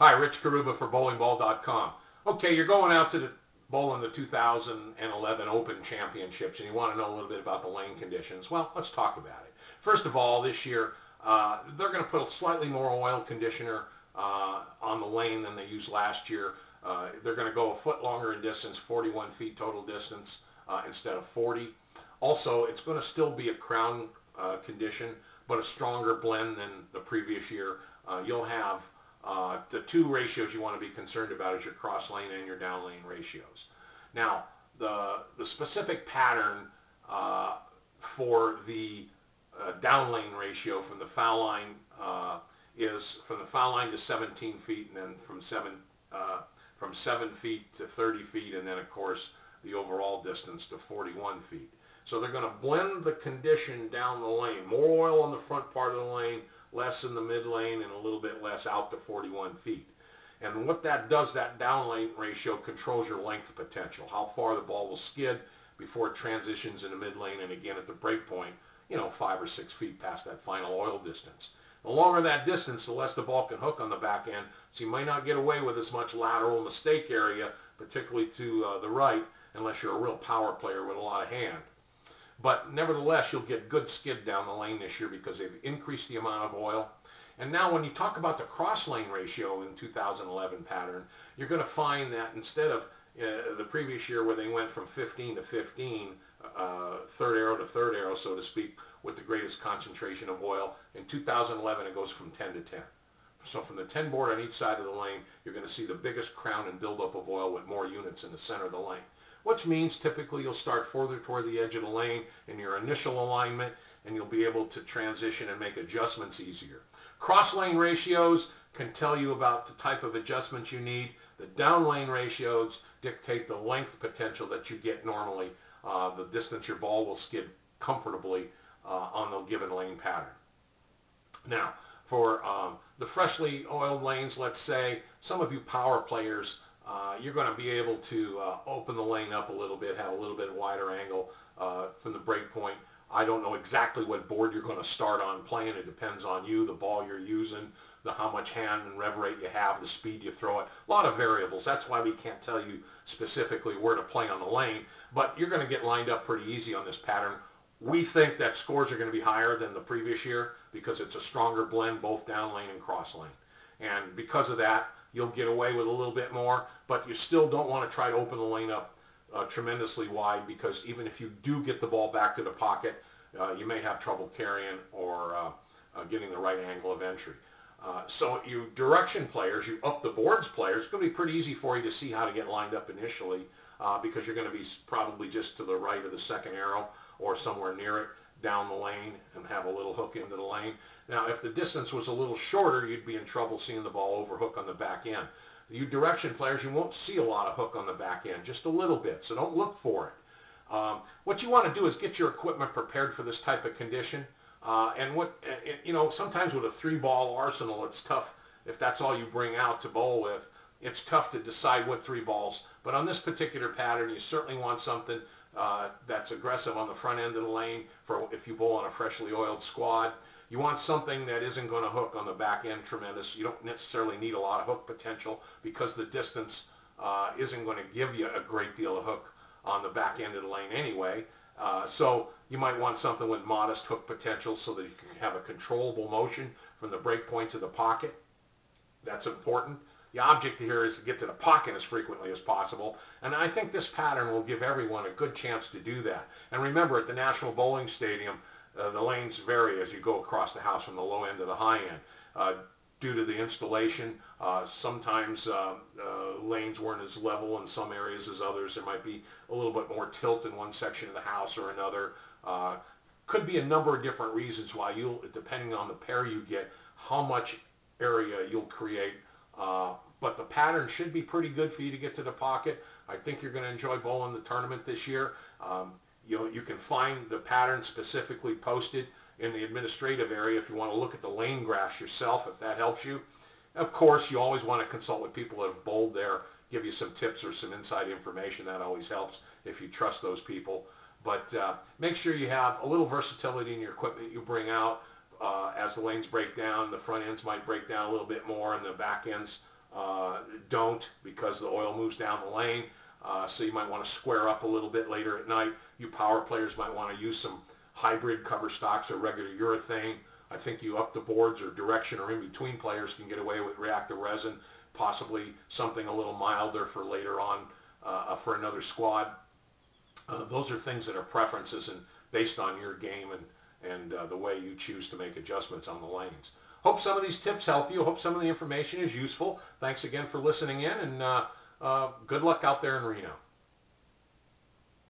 Hi, Rich Carrubba for bowlingball.com. Okay, you're going out to the bowl in the 2011 Open Championships, and you want to know a little bit about the lane conditions. Well, let's talk about it. First of all, this year, they're going to put a slightly more oil conditioner on the lane than they used last year. They're going to go a foot longer in distance, 41 feet total distance instead of 40. Also, it's going to still be a crown condition, but a stronger blend than the previous year. You'll have the two ratios you want to be concerned about is your cross lane and your down lane ratios. Now, the specific pattern for the down lane ratio from the foul line is from the foul line to 17 feet, and then from 7 feet to 30 feet, and then of course the overall distance to 41 feet. So they're going to blend the condition down the lane. More oil on the front part of the lane, less in the mid lane, and a little bit less out to 41 feet. And what that does, that down lane ratio controls your length potential, how far the ball will skid before it transitions into mid lane and again at the break point, 5 or 6 feet past that final oil distance. The longer that distance, the less the ball can hook on the back end, so you might not get away with as much lateral mistake area, particularly to the right, unless you're a real power player with a lot of hand. But nevertheless, you'll get good skid down the lane this year because they've increased the amount of oil. And now when you talk about the cross lane ratio in 2011 pattern, you're going to find that instead of the previous year where they went from 15 to 15, third arrow to third arrow, so to speak, with the greatest concentration of oil, in 2011 it goes from 10 to 10. So from the 10 board on each side of the lane, you're going to see the biggest crown and buildup of oil with more units in the center of the lane, which means typically you'll start further toward the edge of the lane in your initial alignment, and you'll be able to transition and make adjustments easier. Cross lane ratios can tell you about the type of adjustments you need. The down lane ratios dictate the length potential that you get normally, the distance your ball will skid comfortably on the given lane pattern. Now, for the freshly oiled lanes, let's say, some of you power players, you're going to be able to open the lane up a little bit, have a little bit wider angle from the break point. I don't know exactly what board you're going to start on playing. It depends on you, the ball you're using, how much hand and rev rate you have, the speed you throw it. A lot of variables. That's why we can't tell you specifically where to play on the lane, but you're going to get lined up pretty easy on this pattern. We think that scores are going to be higher than the previous year because it's a stronger blend, both down lane and cross lane. And because of that, you'll get away with a little bit more, but you still don't want to try to open the lane up tremendously wide, because even if you do get the ball back to the pocket, you may have trouble carrying or getting the right angle of entry. So you direction players, you up the boards players, it's going to be pretty easy for you to see how to get lined up initially because you're going to be probably just to the right of the second arrow or somewhere near it down the lane and have a little hook into the lane. Now, if the distance was a little shorter, you'd be in trouble seeing the ball overhook on the back end. You direction players, you won't see a lot of hook on the back end, just a little bit, so don't look for it. What you want to do is get your equipment prepared for this type of condition. Sometimes with a 3-ball arsenal, it's tough if that's all you bring out to bowl with. It's tough to decide what 3 balls. But on this particular pattern, you certainly want something that's aggressive on the front end of the lane for if you bowl on a freshly oiled squad. You want something that isn't going to hook on the back end tremendous. You don't necessarily need a lot of hook potential because the distance isn't going to give you a great deal of hook on the back end of the lane anyway. So you might want something with modest hook potential so that you can have a controllable motion from the break point to the pocket. That's important. The object here is to get to the pocket as frequently as possible, and I think this pattern will give everyone a good chance to do that. And remember, at the National Bowling Stadium, the lanes vary as you go across the house from the low end to the high end. Due to the installation, sometimes lanes weren't as level in some areas as others. There might be a little bit more tilt in one section of the house or another. Could be a number of different reasons why depending on the pair you get, how much area you'll create. But the pattern should be pretty good for you to get to the pocket. I think you're going to enjoy bowling the tournament this year. You can find the pattern specifically posted in the administrative area if you want to look at the lane graphs yourself, if that helps you. Of course, you always want to consult with people that have bowled there, give you some tips or some inside information. That always helps if you trust those people. But make sure you have a little versatility in your equipment you bring out. As the lanes break down, the front ends might break down a little bit more, and the back ends don't, because the oil moves down the lane. So you might want to square up a little bit later at night. You power players might want to use some hybrid cover stocks or regular urethane. I think you up the boards or direction or in between players can get away with reactive resin, possibly something a little milder for later on for another squad. Those are things that are preferences and based on your game and the way you choose to make adjustments on the lanes. Hope some of these tips help you. Hope some of the information is useful. Thanks again for listening in, and good luck out there in Reno.